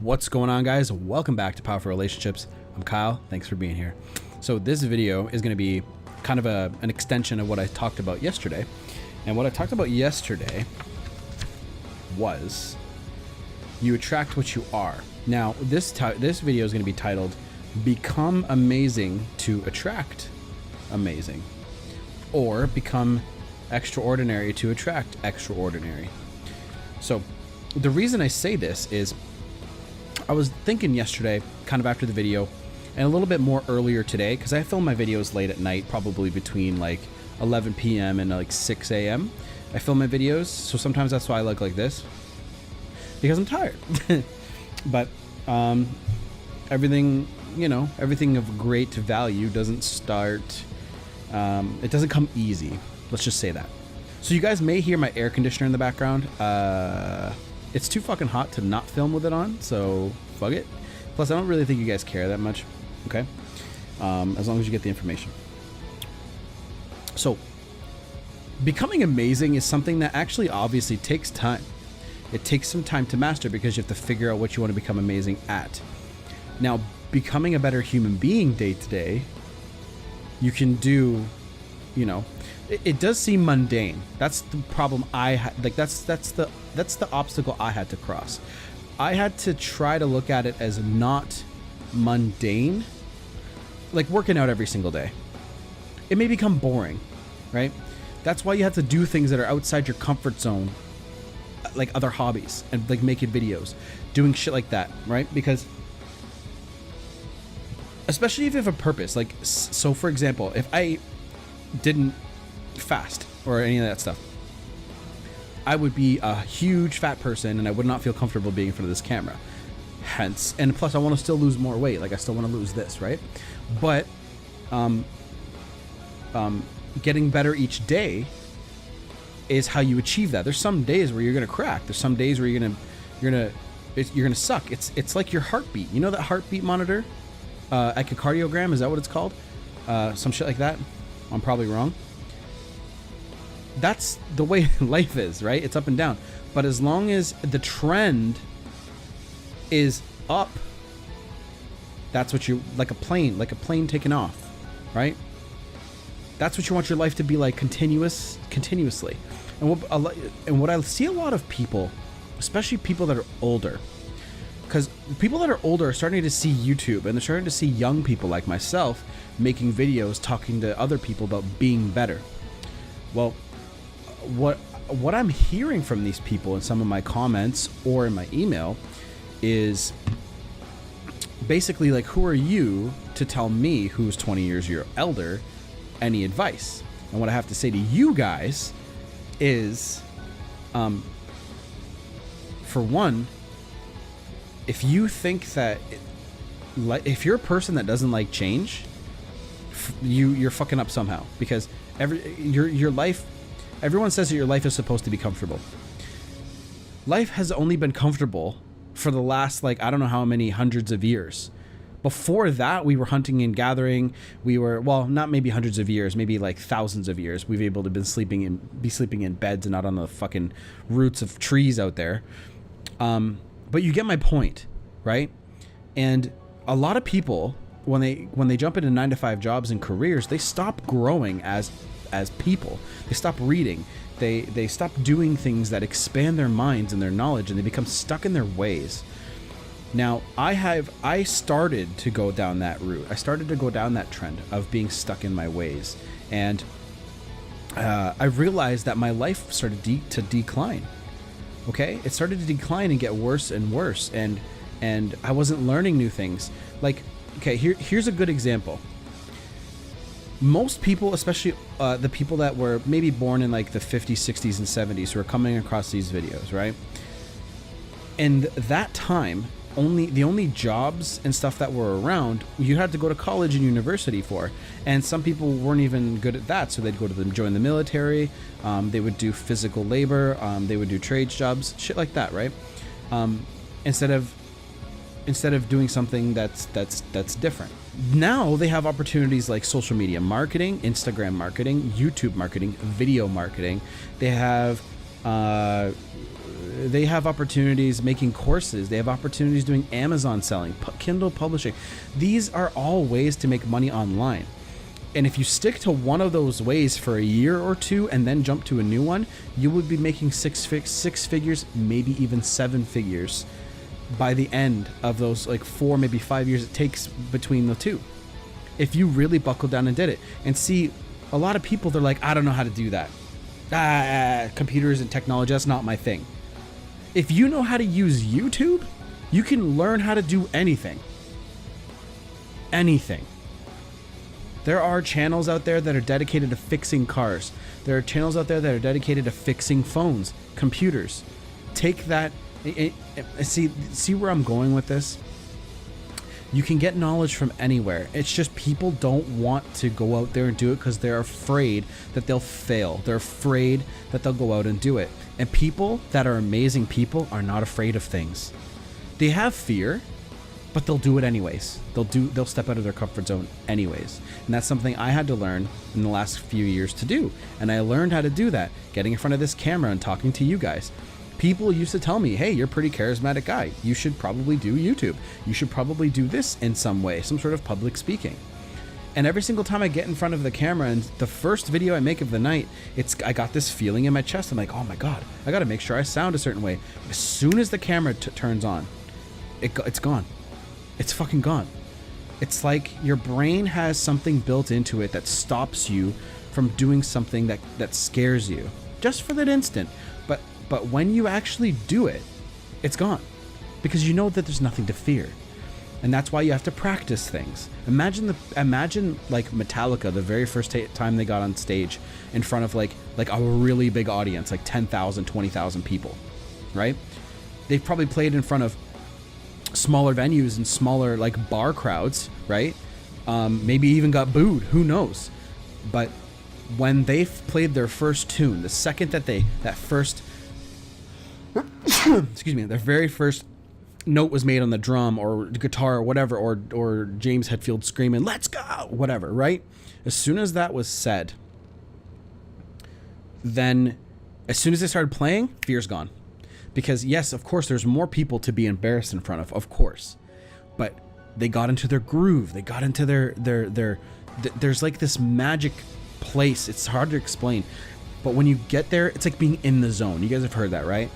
What's going on, guys? Welcome back to Powerful Relationships. I'm Kyle. Thanks for being here. So this video is going to be kind of an extension of what I talked about yesterday. And what I talked about yesterday was you attract what you are. Now, this video is going to be titled Become Amazing to Attract Amazing, or Become Extraordinary to Attract Extraordinary. So the reason I say this is I was thinking yesterday, kind of after the video, and a little bit more earlier today, because I film my videos late at night, probably between like 11 p.m. and like 6 a.m. I film my videos, so sometimes that's why I look like this, because I'm tired. But everything, you know, everything of great value doesn't start, it doesn't come easy. Let's just say that. So you guys may hear my air conditioner in the background. It's too fucking hot to not film with it on, so fuck it. Plus, I don't really think you guys care that much, okay? As long as you get the information. So, becoming amazing is something that actually obviously takes time. It takes some time to master because you have to figure out what you want to become amazing at. Now, becoming a better human being day to day, you can do, you know, it does seem mundane. That's the problem I had. Like that's the obstacle I had to cross. I had to try to look at it as not mundane, like working out every single day. It may become boring, right? That's why you have to do things that are outside your comfort zone, like other hobbies and like making videos, doing shit like that, right? Because especially if you have a purpose, like, so for example, if I didn't fast or any of that stuff, I would be a huge fat person and I would not feel comfortable being in front of this camera. Hence, and plus I want to still lose more weight. Like I still want to lose this, right? But getting better each day is how you achieve that. There's some days where you're gonna crack. There's some days where you're gonna suck. It's like your heartbeat. You know that heartbeat monitor, echocardiogram, is that what it's called? Some shit like that. I'm probably wrong. That's the way life is, right? It's up and down. But as long as the trend is up, that's what you, like a plane taking off, right? That's what you want your life to be like, continuously. And what I see a lot of people, especially people that are older, because people that are older are starting to see YouTube and they're starting to see young people like myself making videos talking to other people about being better. Well, what I'm hearing from these people in some of my comments or in my email is basically like, who are you to tell me, who's 20 years your elder, any advice? And what I have to say to you guys is, for one, if you think that, if you're a person that doesn't like change, you're fucking up somehow, because your life, everyone says that your life is supposed to be comfortable. Life has only been comfortable for the last, like, I don't know how many hundreds of years. Before that, we were hunting and gathering. We were, well, not maybe hundreds of years, maybe like thousands of years. We've been able to be sleeping in beds and not on the fucking roots of trees out there. But you get my point, right? And a lot of people, when they jump into 9-to-5 jobs and careers, they stop growing as people. They stop reading. They stop doing things that expand their minds and their knowledge, and they become stuck in their ways. Now, I started to go down that route. I started to go down that trend of being stuck in my ways, and I realized that my life started to decline. Okay, it started to decline and get worse and worse, and I wasn't learning new things. Like, okay, here's a good example. Most people, especially the people that were maybe born in like the 50s, 60s, and 70s, who are coming across these videos, right? And that time, the only jobs and stuff that were around, you had to go to college and university for. And some people weren't even good at that, so they'd go to join the military. They would do physical labor. They would do trade jobs, shit like that, right? Instead of doing something that's different. Now they have opportunities like social media marketing, Instagram marketing, YouTube marketing, video marketing. They have they have opportunities making courses. They have opportunities doing Amazon selling, Kindle publishing. These are all ways to make money online. And if you stick to one of those ways for a year or two and then jump to a new one, you would be making six figures, maybe even 7 figures by the end of those like 4, maybe 5 years it takes between the two. If you really buckled down and did it. And see, a lot of people, they're like, I don't know how to do that. Computers and technology, that's not my thing. If you know how to use YouTube, you can learn how to do anything. Anything. There are channels out there that are dedicated to fixing cars. There are channels out there that are dedicated to fixing phones, computers. Take that, see where I'm going with this? You can get knowledge from anywhere. It's just people don't want to go out there and do it because they're afraid that they'll fail. They're afraid that they'll go out and do it. And people that are amazing people are not afraid of things. They have fear, but they'll do it anyways. They'll step out of their comfort zone anyways. And that's something I had to learn in the last few years to do. And I learned how to do that, getting in front of this camera and talking to you guys. People used to tell me, hey, you're a pretty charismatic guy. You should probably do YouTube. You should probably do this in some way, some sort of public speaking. And every single time I get in front of the camera and the first video I make of the night, I got this feeling in my chest. I'm like, oh my God, I got to make sure I sound a certain way. As soon as the camera turns on, it's gone. It's fucking gone. It's like your brain has something built into it that stops you from doing something that scares you just for that instant. But when you actually do it, it's gone because you know that there's nothing to fear. And that's why you have to practice things. Imagine like Metallica, the very first time they got on stage in front of like a really big audience, like 10,000, 20,000 people, right? They've probably played in front of smaller venues and smaller like bar crowds, right? Maybe even got booed, who knows? But when they played their first tune, the second that their very first note was made on the drum or guitar or whatever, or James Hetfield screaming, let's go, whatever, right? As soon as that was said, then as soon as they started playing, fear's gone. Because yes, of course, there's more people to be embarrassed in front of course. But they got into their groove. They got into there's like this magic place. It's hard to explain. But when you get there, it's like being in the zone. You guys have heard that, right?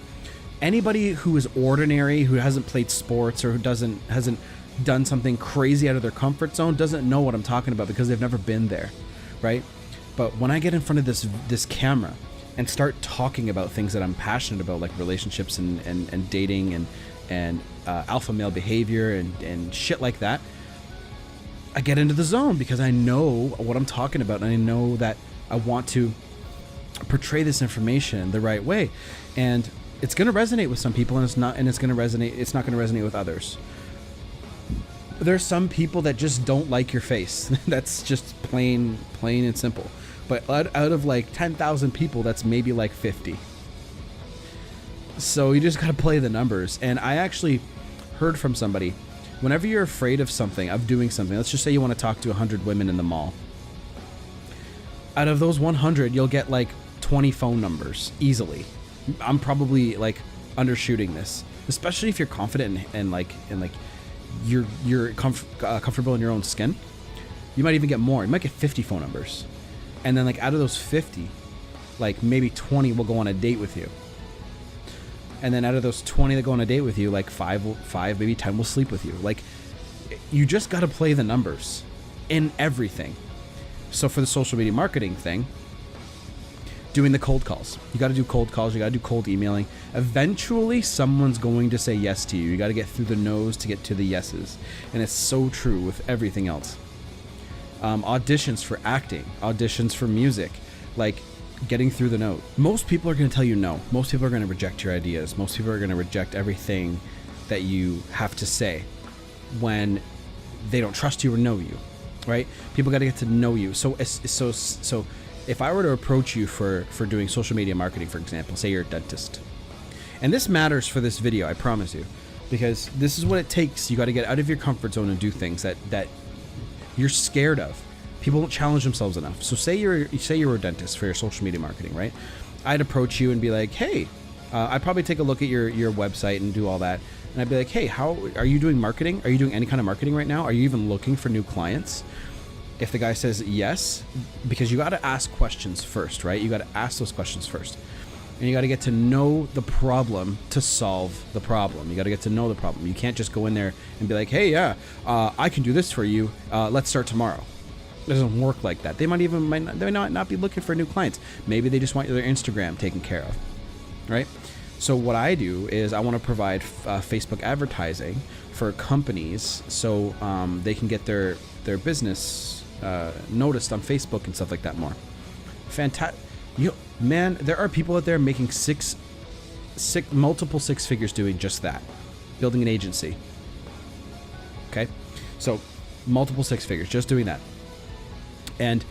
Anybody who is ordinary, who hasn't played sports or who hasn't done something crazy out of their comfort zone doesn't know what I'm talking about because they've never been there, right? But when I get in front of this camera and start talking about things that I'm passionate about, like relationships and dating and alpha male behavior and shit like that, I get into the zone because I know what I'm talking about and I know that I want to portray this information the right way. And it's going to resonate with some people it's not going to resonate with others. There's some people that just don't like your face. That's just plain and simple. But out of like 10,000 people, that's maybe like 50. So you just got to play the numbers. And I actually heard from somebody, whenever you're afraid of doing something, let's just say you want to talk to 100 women in the mall. Out of those 100, you'll get like 20 phone numbers easily. I'm probably like undershooting this, especially if you're confident and you're comfortable in your own skin. You might even get more. You might get 50 phone numbers. And then like out of those 50, like maybe 20 will go on a date with you. And then out of those 20 that go on a date with you, like five, maybe 10 will sleep with you. Like you just got to play the numbers in everything. So for the social media marketing thing, doing the cold calls. You got to do cold calls. You got to do cold emailing. Eventually, someone's going to say yes to you. You got to get through the no's to get to the yeses. And it's so true with everything else. Auditions for acting, auditions for music, like getting through the note. Most people are going to tell you no. Most people are going to reject your ideas. Most people are going to reject everything that you have to say when they don't trust you or know you, right? People got to get to know you. So if I were to approach you for doing social media marketing, for example, say you're a dentist, and this matters for this video, I promise you, because this is what it takes. You got to get out of your comfort zone and do things that you're scared of. People don't challenge themselves enough. So say you're a dentist for your social media marketing, right? I'd approach you and be like, hey, I'd probably take a look at your website and do all that. And I'd be like, hey, how are you doing marketing? Are you doing any kind of marketing right now? Are you even looking for new clients? If the guy says yes, because you got to ask questions first, right? You got to ask those questions first. And you got to get to know the problem to solve the problem. You got to get to know the problem. You can't just go in there and be like, hey, yeah, I can do this for you. Let's start tomorrow. It doesn't work like that. They might not be looking for new clients. Maybe they just want their Instagram taken care of, right? So what I do is I want to provide Facebook advertising for companies so they can get their business noticed on Facebook and stuff like that more. Fantastic. Man, there are people out there making multiple six figures doing just that, building an agency. Okay, so multiple six figures just doing that, and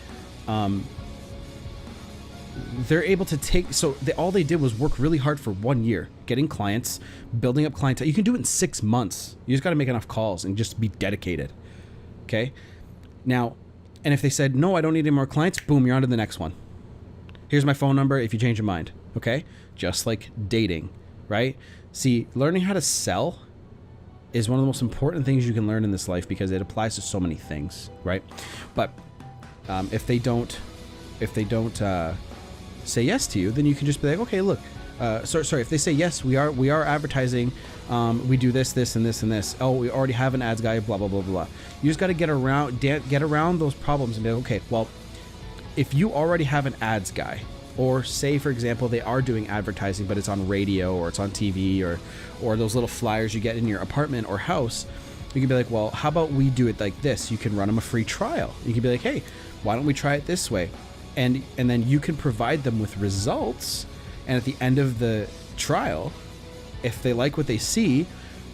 they're able to take. So all they did was work really hard for 1 year, getting clients, building up clientele. You can do it in 6 months. You just got to make enough calls and just be dedicated. Okay, now, and if they said no, I don't need any more clients, boom, you're on to the next one. Here's my phone number if you change your mind, okay? Just like dating, right? See, learning how to sell is one of the most important things you can learn in this life because it applies to so many things, right? But if they don't say yes to you, then you can just be like, okay, look, sorry. If they say yes, we are advertising. We do this, and this, and this. Oh, we already have an ads guy. Blah blah blah blah. You just got to get around those problems and be like, okay, well, if you already have an ads guy, or say, for example, they are doing advertising, but it's on radio or it's on TV or those little flyers you get in your apartment or house, you can be like, well, how about we do it like this? You can run them a free trial. You can be like, hey, why don't we try it this way? And then you can provide them with results. And at the end of the trial, if they like what they see,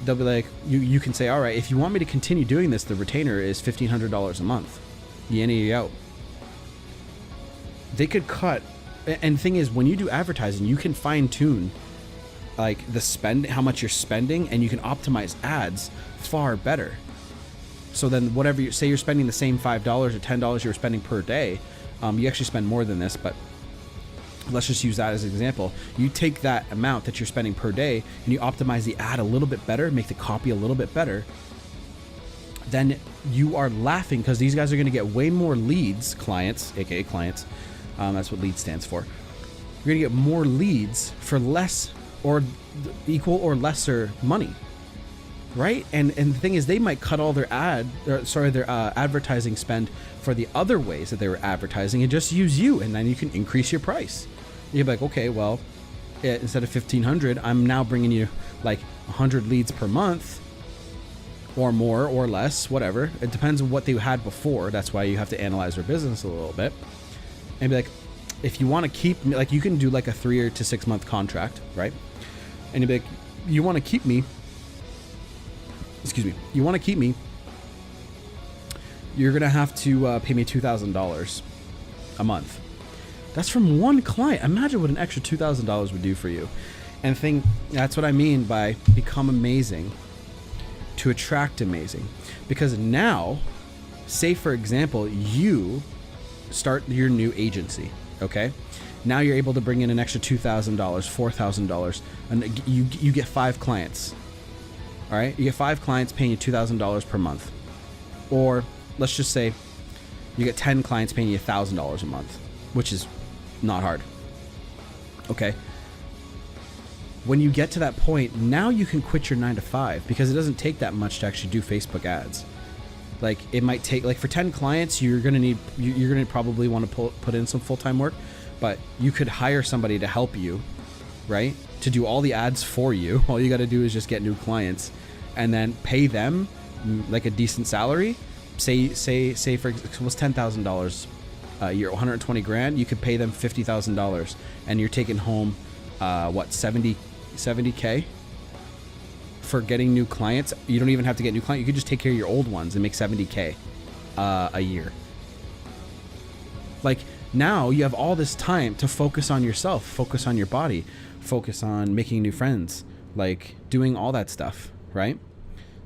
they'll be like, you can say, all right, if you want me to continue doing this, the retainer is $1,500 a month. You in or you out. They could cut, and the thing is, when you do advertising, you can fine tune like how much you're spending, and you can optimize ads far better. So then whatever you say, you're spending the same $5 or $10 you're spending per day, you actually spend more than this, but let's just use that as an example. You take that amount that you're spending per day and you optimize the ad a little bit better, make the copy a little bit better, then you are laughing because these guys are going to get way more leads, clients, aka clients. That's what lead stands for. You're going to get more leads for less or equal or lesser money, right? And the thing is, they might cut all their advertising spend for the other ways that they were advertising and just use you, and then you can increase your price. You'd be like, okay, well, instead of 1,500, I'm now bringing you like 100 leads per month, or more or less, whatever. It depends on what they had before. That's why you have to analyze their business a little bit. And be like, if you want to keep me, like, you can do like a 3 to 6 month contract, right? And you'd be like, you want to keep me, you're going to have to pay me $2,000 a month. That's from one client. Imagine what an extra $2,000 would do for you. And that's what I mean by become amazing to attract amazing. Because now, say for example, you start your new agency, okay? Now you're able to bring in an extra $2,000, $4,000, and you get 5 clients. All right, you get 5 clients paying you $2,000 per month, or let's just say you get 10 clients paying you $1,000 a month, which is not hard. Okay. When you get to that point, now you can quit your 9 to 5 because it doesn't take that much to actually do Facebook ads. Like, it might take, like, for 10 clients, you're gonna probably want to put in some full-time work, but you could hire somebody to help you, right? To do all the ads for you. All you got to do is just get new clients, and then pay them like a decent salary. Say for example, what's $10,000 a year, 120 grand. You could pay them $50,000, and you're taking home what, 70K for getting new clients. You don't even have to get new clients. You could just take care of your old ones and make 70K a year. Like, now you have all this time to focus on yourself, focus on your body, focus on making new friends, like doing all that stuff, right?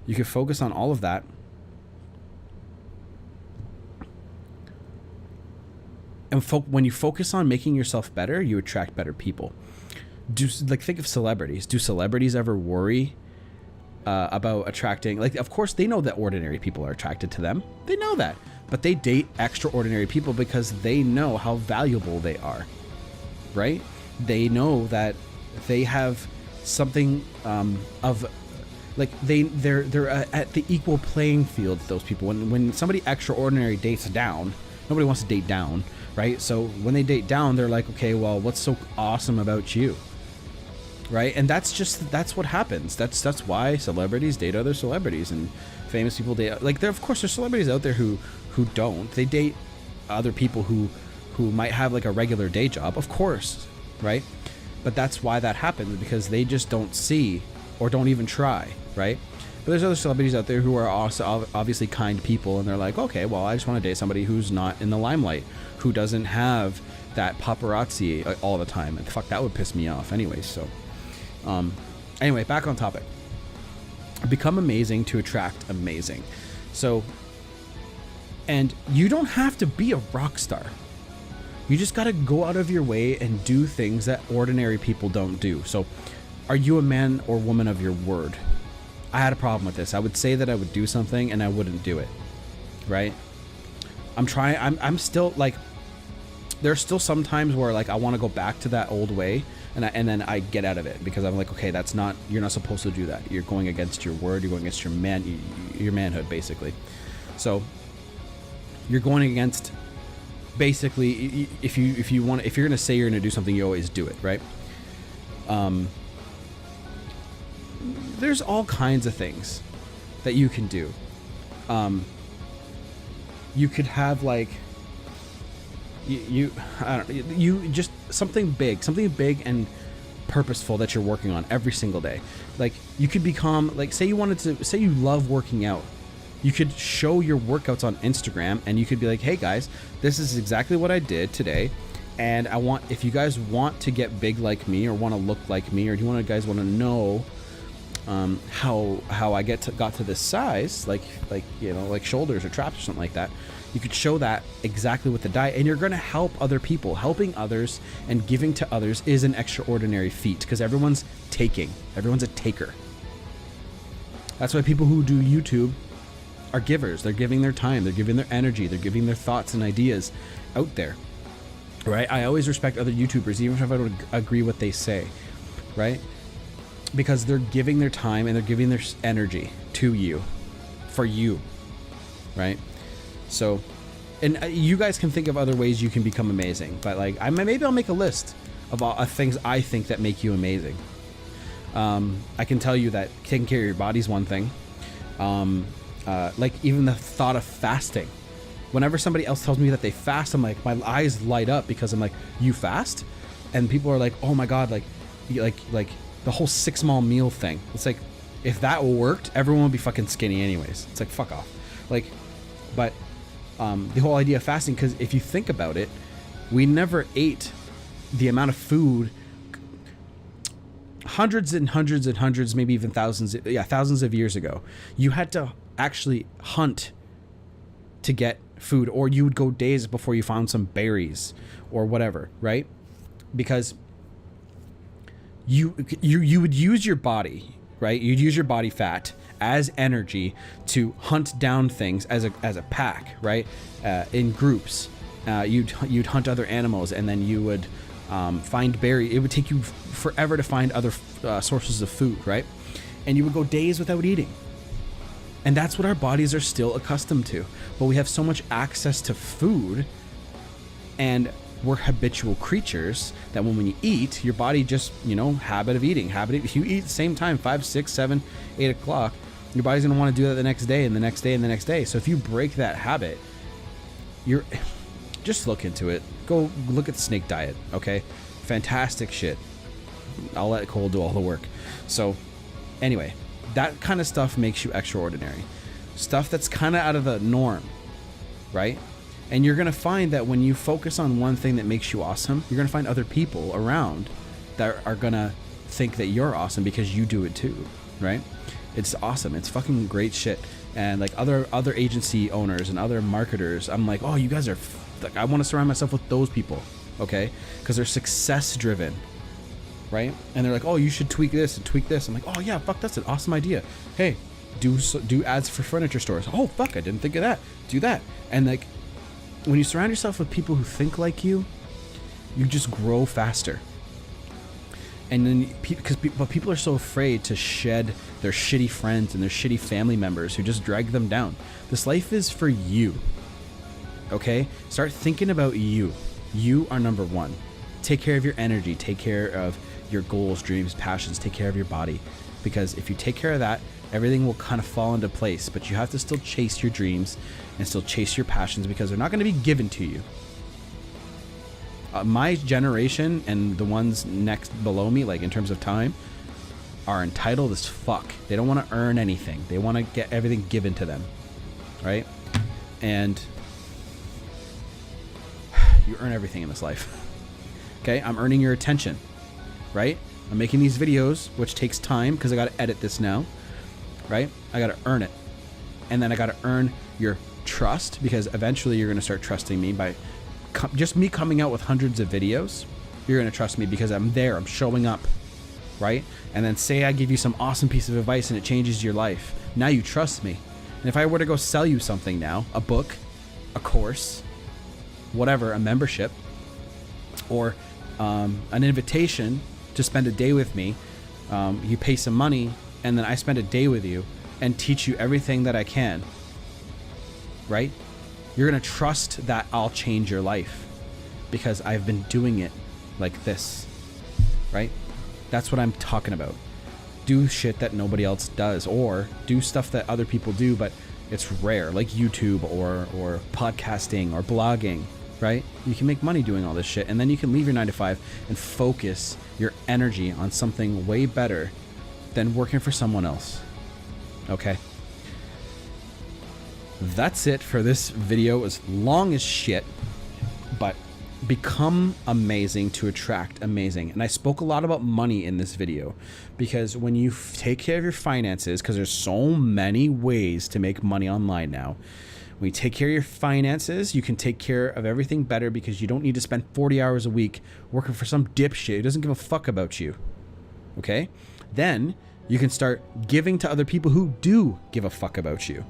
You can focus on all of that. And when you focus on making yourself better, you attract better people. think of celebrities. Do celebrities ever worry about attracting, like, of course they know that ordinary people are attracted to them. They know that. But they date extraordinary people because they know how valuable they are, right? They know that they have something of, like, they're at the equal playing field, those people. When somebody extraordinary dates down, nobody wants to date down, right? So when they date down, they're like, okay, well, what's so awesome about you? Right? And that's what happens. That's why celebrities date other celebrities, and famous people date, like, there, of course, there's celebrities out there who don't. They date other people who might have like a regular day job, of course, right? But that's why that happens, because they just don't see or don't even try, right? But there's other celebrities out there who are also obviously kind people, and they're like, okay, well, I just want to date somebody who's not in the limelight, who doesn't have that paparazzi all the time. And fuck, that would piss me off anyways. So anyway, back on topic. Become amazing to attract amazing. So, and you don't have to be a rock star. You just got to go out of your way and do things that ordinary people don't do. So, are you a man or woman of your word? I had a problem with this. I would say that I would do something and I wouldn't do it. Right? I'm still like, there's still some times where like I want to go back to that old way, and then I get out of it because I'm like, okay, you're not supposed to do that. You're going against your word. You're going against your manhood, basically. So you're going against, basically, if you're going to say you're going to do something, you always do it, right? There's all kinds of things that you can do. You could have like, I don't know, you just something big and purposeful that you're working on every single day. Like, you could become, like, say you love working out. You could show your workouts on Instagram, and you could be like, hey guys, this is exactly what I did today, and if you guys want to get big like me, or want to look like me, or do you guys want to know how I got to this size, like shoulders or traps or something like that. You could show that exactly with the diet, and you're going to help other people. Helping others and giving to others is an extraordinary feat, because everyone's a taker. That's why people who do YouTube are givers. They're giving their time, they're giving their energy, they're giving their thoughts and ideas out there, right? I always respect other YouTubers, even if I don't agree what they say, right? Because they're giving their time and they're giving their energy to you, for you, right? So, and you guys can think of other ways you can become amazing, but like, maybe I'll make a list of all things I think that make you amazing. I can tell you that taking care of your body is one thing. Like, even the thought of fasting. Whenever somebody else tells me that they fast, I'm like, my eyes light up, because I'm like, you fast? And people are like, oh my God, like the whole 6 small meal thing. It's like, if that worked, everyone would be fucking skinny anyways. It's like, fuck off. Like, but the whole idea of fasting, because if you think about it, we never ate the amount of food, hundreds and hundreds and hundreds, maybe even thousands of years ago. You had to actually hunt to get food, or you would go days before you found some berries or whatever, right? Because you would use your body, right? You'd use your body fat as energy to hunt down things as a pack, right? In groups, you'd hunt other animals, and then you would find berries. It would take you forever to find other sources of food, right? And you would go days without eating. And that's what our bodies are still accustomed to. But we have so much access to food, and we're habitual creatures, that when you eat, your body just, habit of eating. If you eat at the same time, 5, 6, 7, 8 o'clock, your body's going to want to do that the next day and the next day and the next day. So if you break that habit, just look into it. Go look at the snake diet, okay? Fantastic shit. I'll let Cole do all the work. So anyway, that kind of stuff makes you extraordinary. Stuff that's kind of out of the norm, right? And you're going to find that when you focus on one thing that makes you awesome, you're going to find other people around that are going to think that you're awesome because you do it too, right? It's awesome. It's fucking great shit. And like other agency owners and other marketers, I'm like, oh, you guys are, like, I want to surround myself with those people, okay? Because they're success driven. right? And they're like, oh, you should tweak this and tweak this. I'm like, oh yeah, fuck, that's an awesome idea. Hey, do ads for furniture stores. Oh fuck, I didn't think of that. Do that. And like, when you surround yourself with people who think like you just grow faster. And then but people are so afraid to shed their shitty friends and their shitty family members who just drag them down. This life is for you. Okay? Start thinking about you. You are number one. Take care of your energy. Take care of your goals, dreams, passions. Take care of your body. Because if you take care of that, everything will kind of fall into place. But you have to still chase your dreams and still chase your passions because they're not going to be given to you. My generation and the ones next below me, like in terms of time, are entitled as fuck. They don't want to earn anything. They want to get everything given to them. Right? And you earn everything in this life. Okay? I'm earning your attention. Right? I'm making these videos, which takes time because I got to edit this now. Right? I got to earn it. And then I got to earn your trust because eventually you're going to start trusting me by just me coming out with hundreds of videos. You're going to trust me because I'm there. I'm showing up. Right? And then say I give you some awesome piece of advice and it changes your life. Now you trust me. And if I were to go sell you something now, a book, a course, whatever, a membership, or an invitation to spend a day with me, you pay some money and then I spend a day with you and teach you everything that I can, right? You're going to trust that I'll change your life because I've been doing it like this, right? That's what I'm talking about. Do shit that nobody else does, or do stuff that other people do, but it's rare, like YouTube or podcasting or blogging, right? You can make money doing all this shit, and then you can leave your 9-to-5 and focus your energy on something way better than working for someone else. Okay? That's it for this video. It was long as shit, but become amazing to attract amazing. And I spoke a lot about money in this video because when you take care of your finances, because there's so many ways to make money online now, when you take care of your finances, you can take care of everything better because you don't need to spend 40 hours a week working for some dipshit who doesn't give a fuck about you. Okay? Then you can start giving to other people who do give a fuck about you.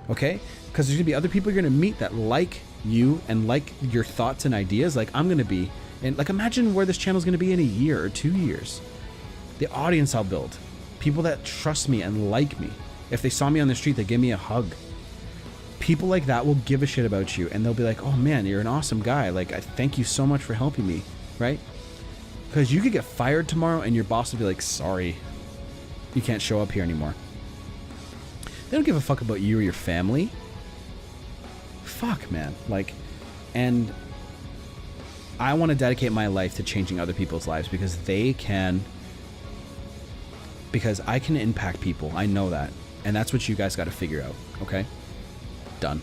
Okay? Because there's going to be other people you're going to meet that like you and like your thoughts and ideas like I'm going to be. And like, imagine where this channel is going to be in a year or 2 years. The audience I'll build. People that trust me and like me. If they saw me on the street, they give me a hug. People like that will give a shit about you and they'll be like, oh man, you're an awesome guy. Like, I thank you so much for helping me. Right? Because you could get fired tomorrow and your boss will be like, sorry, you can't show up here anymore. They don't give a fuck about you or your family. Fuck, man. Like, and I want to dedicate my life to changing other people's lives because I can impact people. I know that. And that's what you guys got to figure out. Okay? Done.